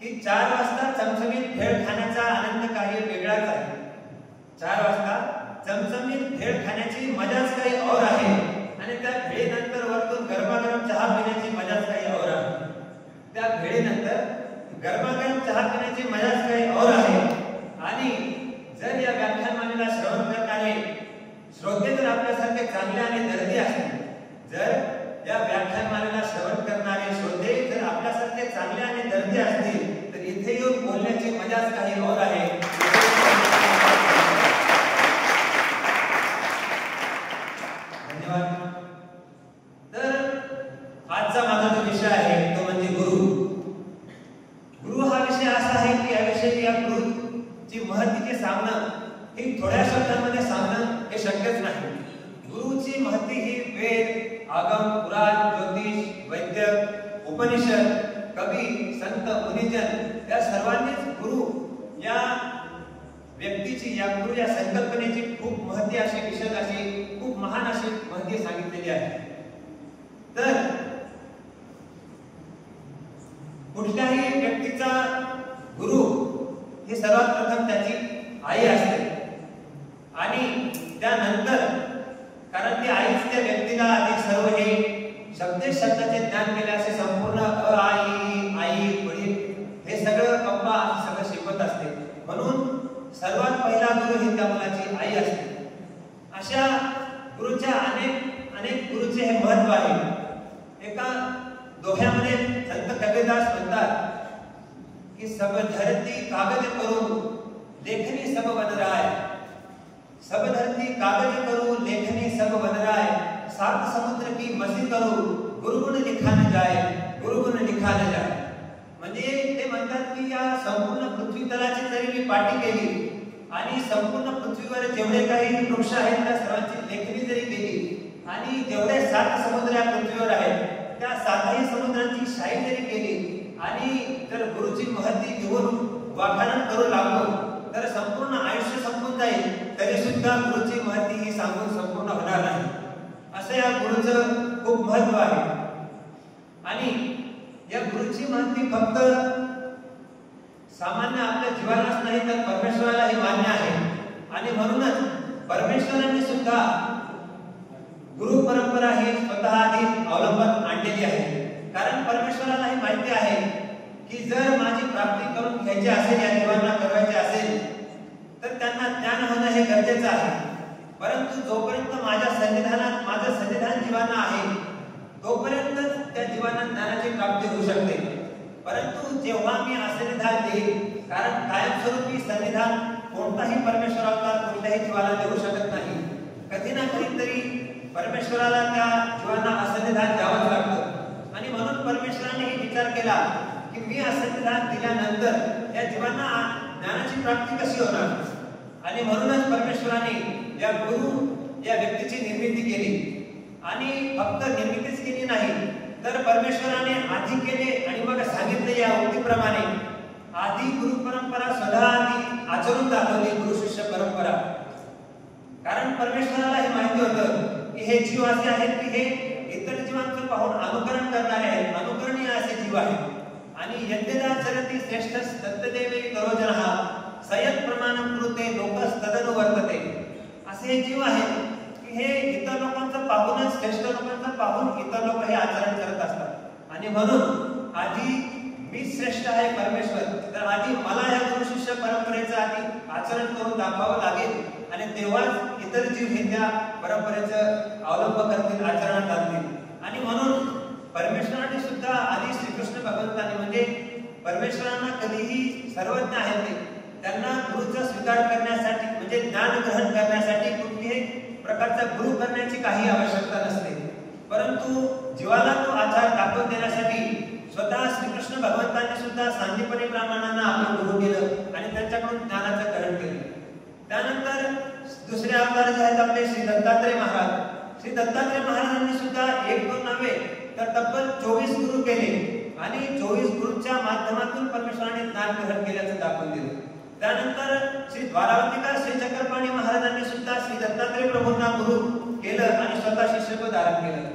की 4 वाजता चमचमीत भेळ खाण्याचा आनंद काही वेगळाच आहे। 4 वाजता चमचमीत भेळ खाण्याची चांगले आणि दर्दी असतील, जर या व्याख्यानमालेला श्रवण करणारे श्रोते जर आपल्यासारखे चांगले आणि दर्दी असतील तर इथे येऊन बोलण्याची मजाच काही और आहे. धन्यवाद. तर आजचा माझा जो विषय आहे तो म्हणजे गुरु. गुरु हा विषय असा आहे की याविषयी या गुरुची महत्त्वाची सांगणं हे थोड्या शब्दांमध्ये सांगणं हे शक्यच नाही. गुरुची महत्त्व ही वेद, आगम, पुराण, ज्योतिष, वैद्य, उपनिषद, कवी, संत, मुनिजन या सर्वांनीच गुरु या व्यक्तीची, या गुरु या संकल्पनेची खूप महत्त्व अशी, विशेष अशी, खूप महान अशी महत्त्व सांगितलेली आहे. तर कुठल्याही व्यक्तीचा गुरु हे सर्वात प्रथम त्याची आई असते आणि त्यानंतर, कारण ती आईच त्या व्यक्तीला आधी सर्व हे शब्दाचे ज्ञान केले असे संपूर्ण आई, आई, वडील हे सगळं पप्पा असं सगळं शिकवत असते. म्हणून सर्वात पहिला गुरु ही त्या मुलाची आई असते. अशा गुरुच्या अनेक गुरुचे हे महत्त्व आहे. एका दोह्यामध्ये संत कबीरदास म्हणतात की सब धरती कागज करू लेखनी सब बन रहा है, सब धरती कागज करू लेखनी सब बन रहा है, सात समुद्र की मसी करू गुरुगुण लिखा न जाए, गुरुगुण लिखा न जाए. म्हणजे ते म्हणतात की या संपूर्ण पृथ्वी तलाची जरी मी पाठी केली आणि संपूर्ण पृथ्वीवर जेवढे काही वृक्ष आहेत त्या सर्वांची लेखणी जरी केली आणि जेवढे 7 समुद्र या पृथ्वीवर आहेत त्या 7ही समुद्रांची शाही जरी केली आणि जर गुरुची महती घेऊन व्याख्यान करू लागलो तर संपूर्ण आयुष्य संपून जाईल तरी सुद्धा गुरुची महती ही सांगून संपूर्ण होणार नाही. असं या गुरुचं खूप महत्त्व आहे. आणि या गुरुची महती फक्त सामान्य आपल्या जीवनालाच नाही तर परमेश्वरालाही मान्य आहे. आणि म्हणूनच परमेश्वराने सुद्धा गुरु परंपरा ही स्वतः आधी अवलंबन आणलेली आहे. कारण परमेश्वरालाही माहिती आहे की जर माझी प्राप्ती करून घ्यायची असेल, या जीवनाला करायचे असेल तर त्यांना ज्ञान होणं हे गरजेचं आहे. परंतु जोपर्यंत माझ्या सन्निधानात माझं सन्निधान जीवांना आहे तोपर्यंत त्या जीवांना ज्ञानाची प्राप्ती होऊ शकते. परंतु जेव्हा मी असन्निधान देईल, कारण कायमस्वरूपी सन्निधान कोणताही परमेश्वर अवतार कोणत्याही जीवाला देऊ शकत नाही. कधी ना कधीतरी परमेश्वराला त्या जीवांना असन्निधान द्यावंच लागतं. आणि म्हणून परमेश्वराने विचार केला की मी असन्निधान दिल्यानंतर या जीवांना ज्ञानाची प्राप्ती कशी होणार. आणि म्हणूनच परमेश्वराने या गुरु या व्यक्तीची निर्मिती केली. आणि फक्त निर्मितीच केली नाही तर परमेश्वराने आधी केले आणि मग सांगितले या उक्तीप्रमाणे आधी गुरु परंपरा स्वतः आधी आचरून दाखवली, गुरु शिष्य परंपरा. कारण परमेश्वराला हे माहिती होतं की हे जीव असे आहेत की हे इतर जीवांचं पाहून अनुकरण करणारे आहेत, अनुकरणीय असे जीव आहेत. आणि यद्यदा चरती श्रेष्ठ दत्तदेवे करोजनः सयत प्रमाणं कृते लोकस तदनु वर्तते. असे जीव आहेत की हे इतर लोकांचं पाहूनच, श्रेष्ठ लोकांचं पाहून इतर लोक हे आचरण करत असतात. आणि म्हणून आधी मी श्रेष्ठ आहे परमेश्वर, तर आधी मला या गुरु शिष्य परंपरेचं आधी आचरण करून दाखवावं लागेल आणि तेव्हाच इतर जीव हे त्या परंपरेचं अवलंब करतील, आचरणात आणतील. आणि म्हणून परमेश्वराने सुद्धा आधी श्रीकृष्ण भगवंताने म्हणजे परमेश्वरांना कधीही सर्वज्ञ आहेत ते, त्यांना गुरुचा स्वीकार करण्यासाठी म्हणजे ज्ञान ग्रहण करण्यासाठी कुठल्याही प्रकारचा गुरु करण्याची काही आवश्यकता नसते. परंतु जीवाला तो आचार दाखवून देण्यासाठी स्वतः श्रीकृष्ण भगवंतांनी सुद्धा सांदीपनी ब्राह्मणांना आपलं गुरु केलं आणि त्यांच्याकडून ज्ञानाचं ग्रहण केलं. त्यानंतर दुसरे अवतार जे आहेत आपले श्री दत्तात्रय महाराज, श्री दत्तात्रय महाराजांनी सुद्धा 1-2 नव्हे तर तब्बल 24 गुरु केले आणि 24 गुरूंच्या माध्यमातून परमेश्वराने ज्ञान ग्रहण केल्याचं दाखवून दिलं. त्यानंतर श्री द्वारावतीकार श्री चक्रपाणी महाराजांनी सुद्धा श्री दत्तात्रय प्रभूंना गुरु केलं आणि स्वतः शिष्यत्व धारण केलं.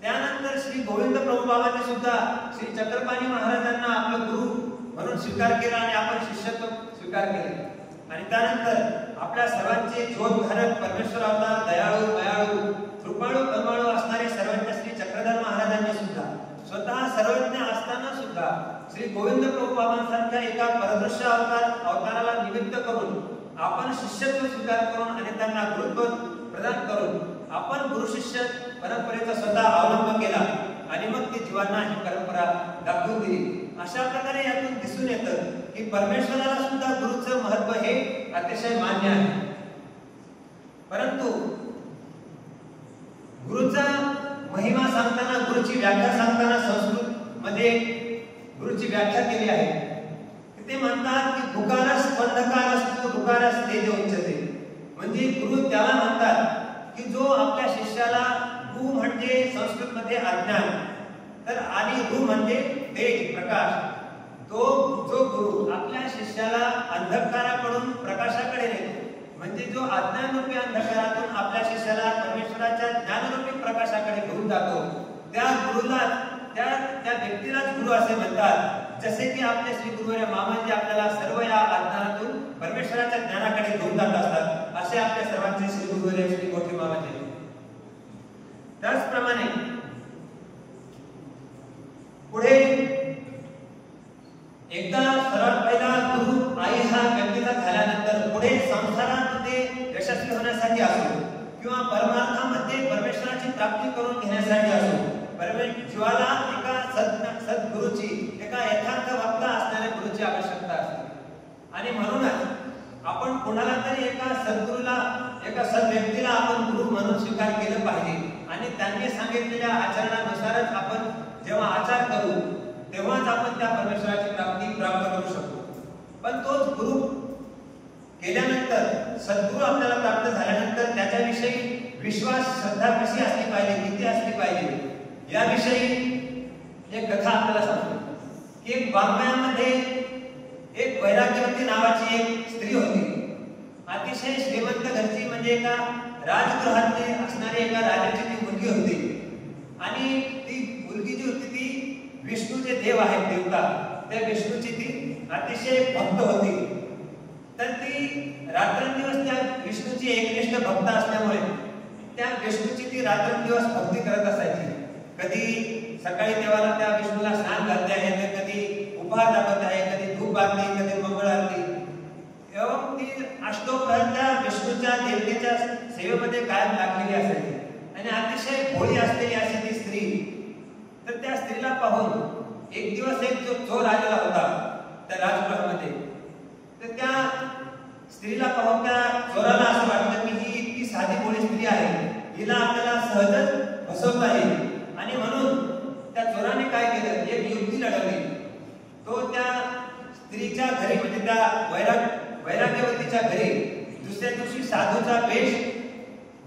त्यानंतर श्री गोविंद प्रभू बाबांनी सुद्धा श्री चक्रपाणी महाराजांना आपलं गुरु म्हणून स्वीकार केला आणि आपण शिष्यत्व स्वीकार केले. आणि त्यानंतर आपल्या सर्वांचे ज्योतधारक परमेश्वर अवतार, दयाळू, मायाळू, कृपाळू, करुणाळू असणारे सर्वज्ञ श्री चक्रधर महाराजांनी सुद्धा स्वतः सर्वज्ञ असताना सुद्धा श्री गोविंद प्रभू बाबांसारख्या एका परदृश्य अवताराला निमित्त करून आपण शिष्यत्व स्वीकार करून आणि त्यांना गुरुत्व प्रदान करून आपण शिष्य परंपरेचा स्वतः अवलंब केला आणि मग ती जीवांना ही परंपरा दाखवून दिली. अशा प्रकारे यातून दिसून येतं की परमेश्वराला सुद्धा गुरुचं महत्व हे अतिशय मान्य आहे. परंतु गुरुचा महिमा सांगताना, गुरुची व्याख्या सांगताना संस्कृत मध्ये गुरुची व्याख्या केली आहे. ते म्हणतात की भुकारस स्पंदकारस्तु भुकारस तेज उच्यते. म्हणजे गुरु त्याला म्हणतात की जो आपल्या शिष्याला, गु म्हणजे संस्कृत मध्ये अज्ञान, तर आणि रु म्हणजे तेज प्रकाश, तो जो गुरु आपल्या शिष्याला अंधकाराकडून प्रकाशाकडे नेतो, म्हणजे जो अज्ञानरूपी अंधकारातून आपल्या शिष्याला परमेश्वराच्या ज्ञानरूपी प्रकाशाकडे घेऊन जातो, त्या गुरुला, त्या व्यक्तीलाच गुरु असे म्हणतात. जसे की आपले श्री गुरुवर्य मामाजी आपल्याला सर्व या अज्ञानातून परमेश्वराच्या ज्ञानाकडे घेऊन जात असतात, असे आपल्या सर्वांचे श्री गुरुवर्य श्री मोठे मामाजी. त्याचप्रमाणे पुढे एकदा सर्वात पहिला गुरु आई हा व्यक्तीचा झाल्यानंतर पुढे संसारामध्ये यशस्वी होण्यासाठी असो किंवा परमार्थामध्ये परमेश्वराची प्राप्ती करून घेण्यासाठी असो, जीवाला एका सद्गुरूची, एका यथार्थ वक्ता असणाऱ्या गुरुची आवश्यकता असते. आणि म्हणूनच आपण कोणाला तरी एका सद्गुरूला, एका सद्व्यक्तीला आपण गुरु म्हणून स्वीकार केलं पाहिजे आणि त्यांनी सांगितलेल्या आचरणानुसारच आपण जेव्हा आचार करू तेव्हाच आपण त्या परमेश्वराची प्राप्ती प्राप्त करू शकतो. पण तोच गुरु केल्यानंतर, सद्गुरू आपल्याला प्राप्त झाल्यानंतर त्याच्याविषयी विश्वास, श्रद्धा कशी असली पाहिजे, किती असली पाहिजे, याविषयी एक कथा आपल्याला सांगतो की एक वाङ्मयामध्ये एक वैराग्यवती नावाची एक स्त्री होती. अतिशय श्रीमंत घरची, म्हणजे एका राजगृहातली असणारी एका राजाची ती मुलगी होती. आणि ती मुलगी जी होती ती विष्णूचे देव आहेत, देवता, त्या विष्णूची ती अतिशय भक्त होती. तर ती रात्रंदिवस त्या विष्णूची एकनिष्ठ भक्त असल्यामुळे त्या विष्णूची ती रात्रंदिवस भक्ती करत असायची. कधी सकाळी देवाला त्या विष्णूला स्नान घालते आहे, तर कधी उपहार दाखवते आहे, कधी धूप आरती, कधी मंगळ आरती, एवढं ती अष्टोप्रहर त्या विष्णूच्या देवतेच्या सेवेमध्ये कायम लागलेली असायची. आणि अतिशय भोळी असलेली अशी ती स्त्री. तर त्या स्त्रीला पाहून एक दिवस एक जो चोर आलेला होता त्या राजगृहामध्ये, तर त्या स्त्रीला पाहून त्या चोराला असं वाटलं की ही इतकी साधी भोळी स्त्री आहे, हिला आपल्याला सहजच फसवता येईल. आणि म्हणून त्या चोराने काय केलं, एक युक्ती लढवली. तो त्या स्त्रीच्या घरी, म्हणजे त्या वैराग्यवतीच्या घरी दुसऱ्या दिवशी साधूचा वेश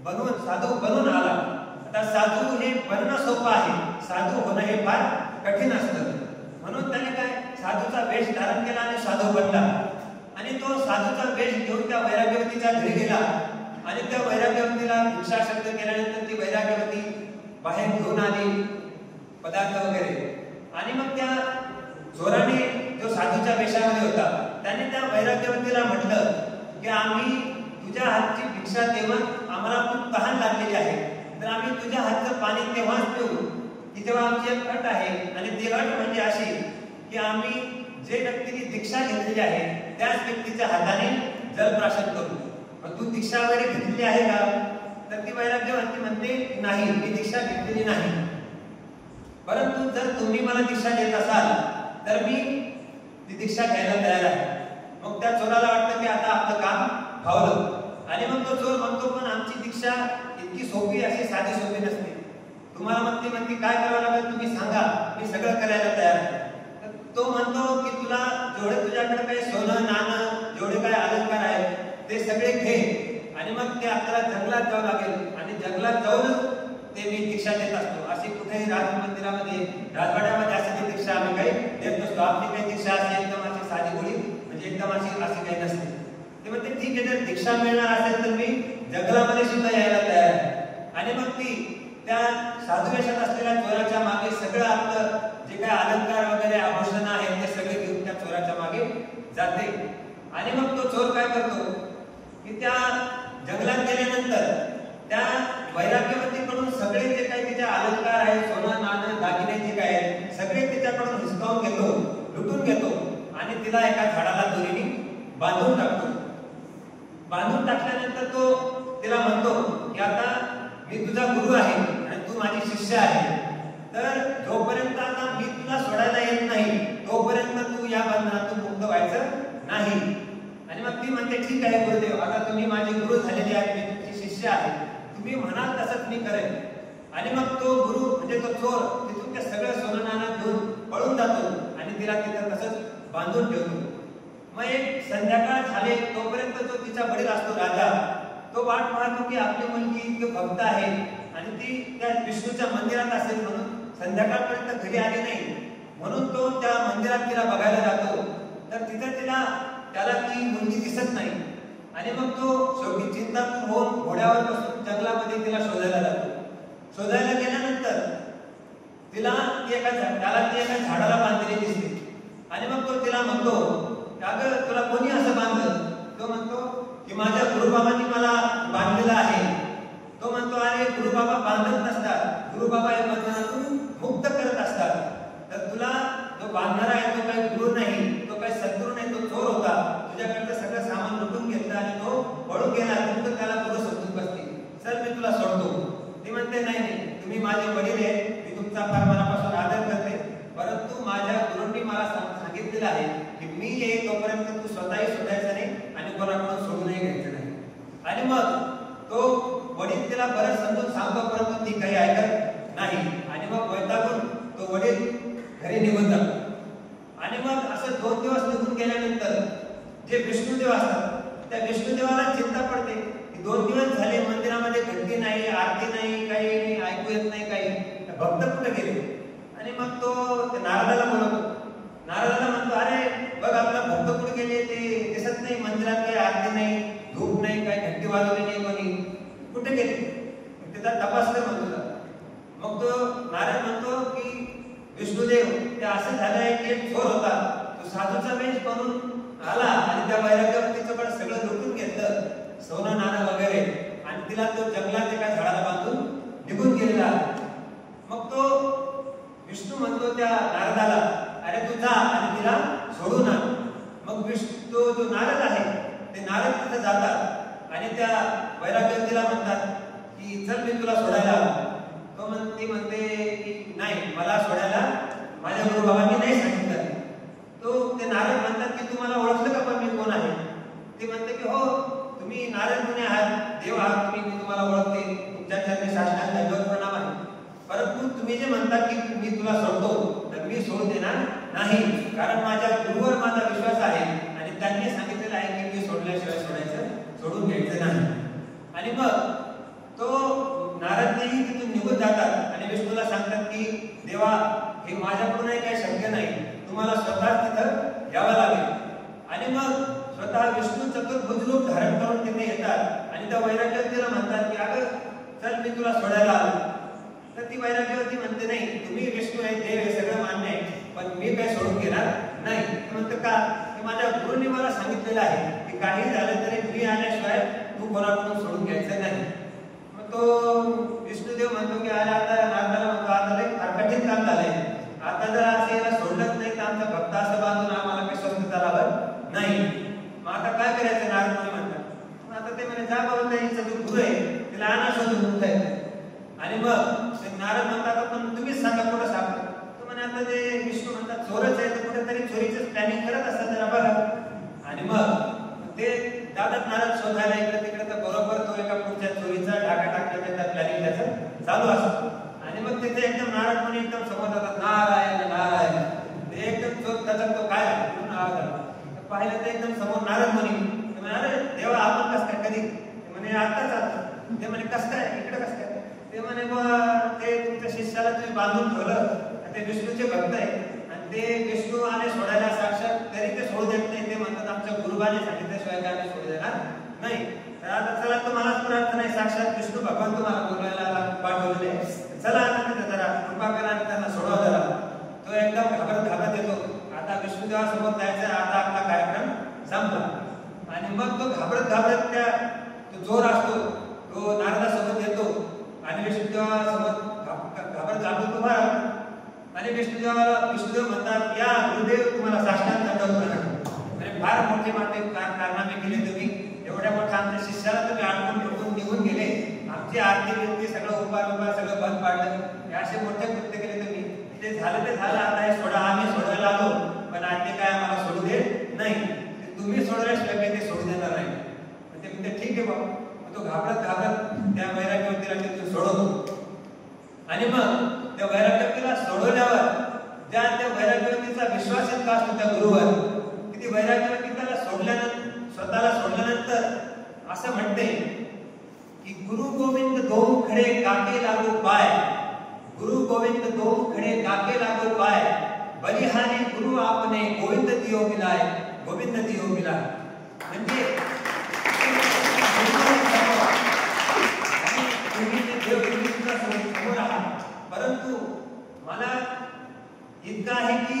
बनवून, साधू बनून आला. आता साधू हे बनणं सोपं आहे, साधू होणं हे फार कठीण असतं. म्हणून त्याने काय साधूचा वेश धारण केला आणि साधू बनला. आणि तो साधूचा वेश घेऊन त्या वैराग्यवतीच्या घरी गेला आणि त्या वैराग्यवतीला भिक्षाशब्द केल्यानंतर ती वैराग्यवती बाहेर घेऊन आली पदार्थ वगैरे. आणि मग त्या चोराने, जो साधूच्या वेशामध्ये होता, त्याने त्या वैराग्यवतीला म्हटलं की आम्ही तुझ्या हातची भिक्षा तेव्हा आम्हाला खूप तहान लागलेली आहे, तर आम्ही तुझ्या हातचं पाणी तेव्हाच पिऊ की तेव्हा आमची एक अट आहे. आणि ती अट म्हणजे अशी की आम्ही जे व्यक्तीने दीक्षा घेतलेली आहे त्याच व्यक्तीच्या हाताने जलप्राशन करू. मग तू दीक्षा वगैरे घेतलेली आहे का? तर ती वैराग्यवती म्हणते नाही, मी दीक्षा घेतलेली नाही, परंतु जर तुम्ही मला दीक्षा देत असाल तर मी ती दीक्षा घ्यायला तयार आहे. मग त्या चोराला वाटतं की आता आपलं काम फावलं. आणि मग तो चोर म्हणतो पण आमची दीक्षा इतकी सोपी, अशी साधी सोपी नसते. तुम्हाला मग ती म्हणते काय करावं लागेल तुम्ही सांगा, मी सगळं करायला तयार आहे. तो म्हणतो की तुला जेवढे तुझ्याकडे काही सोनं नाणं, जेवढे काही अलंकार आहेत ते सगळे घे आणि मग ते आपल्याला जंगलात जावं लागेल आणि जंगलात जाऊनच ते मी दीक्षा देत असतो. अशी कुठेही राजमंदिरामध्ये, राजवाड्यामध्ये अशी दीक्षा आम्ही काही देत नसतो. आपली काही दीक्षा अशी एकदम अशी साधी गोळी, म्हणजे एकदम अशी काही नसते. ते म्हणते ठीक आहे, जर दीक्षा मिळणार असेल तर मी जंगलामध्ये सुद्धा यायला तयार आहे. आणि मग ती त्या साधू वेशात असलेल्या चोराच्या मागे सगळं आपलं जे काही अलंकार वगैरे आभूषण आहेत ते सगळे घेऊन त्या चोराच्या मागे जाते. आणि मग तो चोर काय करतो की त्या जंगलात गेल्यानंतर त्या वैराग्यवतीकडून सगळे जे काही तिचे अलंकार आहेत, सोनं नाणं दागिने जे काय आहेत सगळे तिच्याकडून हिसकावून घेतो, लुटून घेतो आणि तिला एका झाडाला दोरीने बांधून टाकतो. बांधून टाकल्यानंतर तो तिला म्हणतो की आता मी तुझा गुरु आहे आणि तू माझी शिष्य आहे, तर जोपर्यंत आता मी तुला सोडायला येत नाही तोपर्यंत तू या बंधनातून मुक्त व्हायचं नाही. आणि मग ती म्हणते ठीक आहे गुरुदेव, आता तुम्ही माझे गुरु झालेले आहेत, मी तुमची शिष्य आहे, तुम्ही म्हणाल तसंच मी करेन. आणि मग तो गुरु म्हणजे तो चोर तिथून ते सगळं सोनं नाणं घेऊन पळून जातो आणि तिला तिथं तसंच बांधून ठेवतो. मग एक संध्याकाळ झाले तोपर्यंत जो तिचा वडील असतो राजा, तो वाट पाहतो की आपली मुलगी इतकी भक्त आहे आणि ती त्या विष्णूच्या मंदिरात असेल म्हणून संध्याकाळपर्यंत घरी आली नाही, म्हणून तो त्या मंदिरात तिला बघायला जातो. तर तिथे त्याला ती मुलगी दिसत नाही आणि मग तो शेवटी चिंतातूर होऊन घोड्यावर बसून जंगलामध्ये तिला शोधायला जातो. शोधायला गेल्यानंतर त्याला ती एका झाडाला बांधलेली दिसते आणि मग तो तिला म्हणतो, अगं तुला कोणी असं बांधलं? तो म्हणतो की माझ्या गुरुबाबांनी मला बांधलेला आहे. तो म्हणतो अरे गुरुबाबा बांधत नसतात, गुरुबाबा या बंधनातून मुक्त करत असतात. तर तुला जो बांधणारा आहे तो काही गुरु नाही, तो काही सद्गुरू नाही, तो चोर होता, तुझ्याकडचं सगळं सामान लुटून घेतलं आणि तो पळून गेला, तू त्याला गुरु समजून बसली, चल मी तुला सोडतो. ती म्हणते नाही नाही, तुम्ही माझे वडील आहे, मी तुमचा फार मनापासून आदर करते, परंतु माझ्या गुरूंनी मला सांगितलेलं आहे की मी येईल तोपर्यंत तू स्वतःही सोडायचं नाही आणि कोणाकडून सोडूनही घ्यायचं नाही. आणि मग तो वडील तिला बरंच समजून सांगतो, परंतु ती काही ऐकत नाही. आणि मग वैतागून तो वडील घरी निघून जातो. आणि मग असं 2 दिवस निघून गेल्यानंतर जे विष्णुदेव असतात त्या विष्णुदेवाला चिंता पडते की 2 दिवस झाले मंदिरामध्ये घंटी नाही, आरती नाही, काही नाही, ऐकू येत नाही काही, भक्त कुठे गेले. आणि मग तो नारदाला बोलवतो. नारदाला म्हणतो अरे बघ आपला भक्त कुठे गेले, ते दिसत नाही, मंदिरात काही आरती नाही, धूप नाही, काही घंटी वाजवली नाही, कोणी कुठे गेले, त्याचा तपासलं म्हणतो. मग तो नारद म्हणतो की विष्णुदेव ते असं झालंय की एक चोर होता, तो साधूचा वेश बनून आला आणि त्या वैराग्यवतीच्याकडे सगळं लुटून घेतलं, सोनं नाणं वगैरे, आणि तिला तो जंगलात एका झाडाला बांधून निघून गेलेला. मग तो विष्णू म्हणतो त्या नारदाला अरे तू जा आणि तिला सोडून आण. मग तो जो नारद आहे ते नारद तिथे जातात आणि त्या वैराग्यवतीला म्हणतात की चल मी तुला सोडायला आलो. ती म्हणते की नाही, मला सोडायला माझ्या गुरुबाबांनी नाही सांगितलं. ते नारद म्हणतात की तू मला ओळखलं का पण मी कोण आहे? ती म्हणते की हो तुम्ही नारद मुनी आहात, देव आहात तुम्ही, मी तुम्हाला ओळखते, तुमच्या चरणी साष्टांग दंडवत प्रणाम आहे. परंतु तुम्ही जे म्हणता की मी तुला सोडतो, तर मी सोडून देणार नाही, कारण माझ्या गुरुवर माझा विश्वास आहे आणि त्यांनी सांगितलेलं आहे की मी सोडल्याशिवाय सोडून घ्यायचं नाही. आणि मग तो नारदही तिथून निघून जातात आणि विष्णूला सांगतात की देवा हे माझ्याकडूनही काही शक्य नाही, तुम्हाला स्वतः तिथं यावं लागेल. आणि मग स्वतः विष्णू चतुर्भुज रूप धारण करून तिथे येतात आणि त्या वैराग्यवतीला म्हणतात की अगं चल मी तुला सोडायला आलो. तर ती वैराग्यवती म्हणते नाही, तुम्ही विष्णू आहे, देव हे सगळं मान्य आहे, पण मी काही सोडून घेणार नाही. म्हणतो का की माझ्या गुरूंनी मला सांगितलेलं आहे की काही झालं तरी मी आल्याशिवाय तू कोणाकडून सोडून घ्यायचं नाही. मग तो विष्णुदेव म्हणतो की अरे आता नारदाला म्हणतो आता लय कठीण काम झालंय, आता जर असं याला सोडलंच नाही तर आमचा भक्त असं बांधून आम्हाला काही स्वस्त चालावं नाही. मग आता काय करायचं? नारद मुनी म्हणतात. आता ते म्हणे जा बाबा त्यांचा जो गुरु आहे तिला आणा शोधून कुठे. आणि मग नारद म्हणतात पण तुम्हीच सांगा कुठं सापडलं. तो म्हणे आता ते विष्णू म्हणतात चोरच आहे, तर कुठेतरी चोरीचं प्लॅनिंग करत असतात जरा बघा. आणि मग ते जातात नारद शोधायला इकडे तिकडे, तर बरोबर तो एका पुढच्या चोरीचा ढाका टाकला त्या प्लॅनिंग त्याचं चालू असतं. आणि मग तिथे एकदम नारद मुनी एकदम समोर जातात, नारायण नारायण. ते एकदम चोर त्याचा तो काय पाहिलं ते एकदम समोर नारद मुनी. अरे देवा आपण कसं काय कधी? म्हणे आताच आता. ते म्हणे कसं काय इकडे कसं काय? ते म्हणे ते तुमच्या शिष्याला तुम्ही बांधून ठेवलं, ते विष्णूचे भक्त आहे आणि ते विष्णू आले सोडायला साक्षात, तरी ते सोडू देत नाही. ते म्हणतात आमच्या गुरुबाने सांगितल्याशिवाय आम्ही सोडू देणार नाही. तर आता चला तुम्हालाच प्रार्थना आहे, साक्षात विष्णू भगवान तुम्हाला बोलवायला पाठवलेले, चला आता तिथे जरा कृपा करा आणि त्यांना सोडवा जरा. तो एकदम घाबरत येतो. आता विष्णुदेवासमोर जायचं, आता आपला कार्यक्रम संपला. आणि मग तो घाबरत त्या तो चोर असतो तो नारदासोबत येतो आणि विष्णुदेवासमोर घाबरत उभा राहतो. आणि विष्णुदेव म्हणतात या गुरुदेव तुम्हाला साष्टांग दंडवत प्रणाम. आणि फार मोठे कारनामे केले तुम्ही, एवढ्या मोठ्या आमच्या शिष्याला तुम्ही अडकून निघून गेले, आमची आरती बिरती सगळं उपार सगळं बंद पाडलं, हे असे मोठे कृत्य केले तुम्ही, ते झालं ते झालं, आता हे सोडा, आम्ही सोडवायला आलो, पण आज ते काय आम्हाला सोडू देत नाही, तुम्ही सोडल्याशिवाय ते सोडू देणार नाही. ते म्हणते ठीक आहे बाबा. तो घाबरत त्या वैराग्यवतीला तिथून सोडवतो. आणि मग त्या वैराग्यवतीला सोडवल्यावर त्या वैराग्यवतीचा विश्वास इतका असतो त्या गुरुवर की ती वैराग्यवती त्याला स्वतःला सोडल्यानंतर असं म्हणते की गुरु गोविंद दो खडे काके लागो पाय, गुरु गोविंद दो खडे काके लागो पाय, बलिहारी गुरु आपने गोविंद दियो मिलाय, गोविंद दियो मिलाय. म्हणजे परंतु मला इतकं आहे की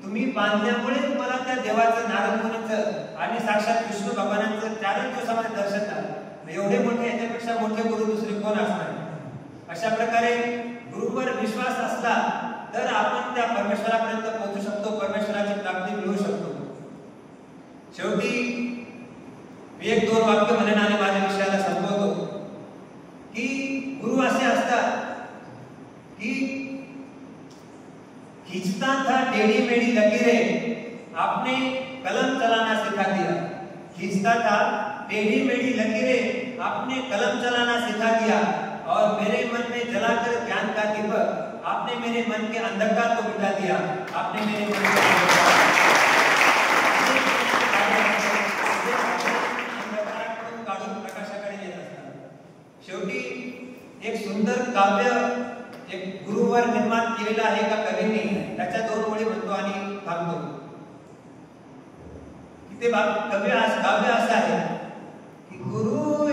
तुम्ही बांधल्यामुळे मला त्या देवाचं, नारद मुनीचं आणि साक्षात विष्णू भगवानांचं 4 दिवसामध्ये दर्शन झालं. एवढे मोठे, याच्यापेक्षा मोठे गुरु दुसरे कोण असणार. अशा प्रकारे गुरुवर विश्वास असला तर आपण त्या परमेश्वरापर्यंत पोहोचू शकतो, परमेश्वराची प्राप्ती मिळवू शकतो. शेवटी मी 1-2 वाक्य म्हणेन आणि माझ्या विषयाला संपवतो की गुरु असे असतात कि खींचता था टेढ़ी मेढ़ी लकीरें, आपने कलम चलाना सिखा दिया. खींचता था टेढ़ी मेढ़ी लकीरें, आपने कलम चलाना सिखा दिया. और मेरे मन में जलाकर ज्ञान का दीपक, आपने मेरे मन के अंधकार को मिटा दिया. आपने मेरे मन के अंधकाराकडून काढून प्रकाशाकडे नेत असतात. शेवटी एक सुंदर काव्य एक गुरुवर निर्माण केलेला आहे का कवीने, त्याच्या 2 ओळी म्हणतो आणि थांबतो. ते काव्य असं आहे की गुरु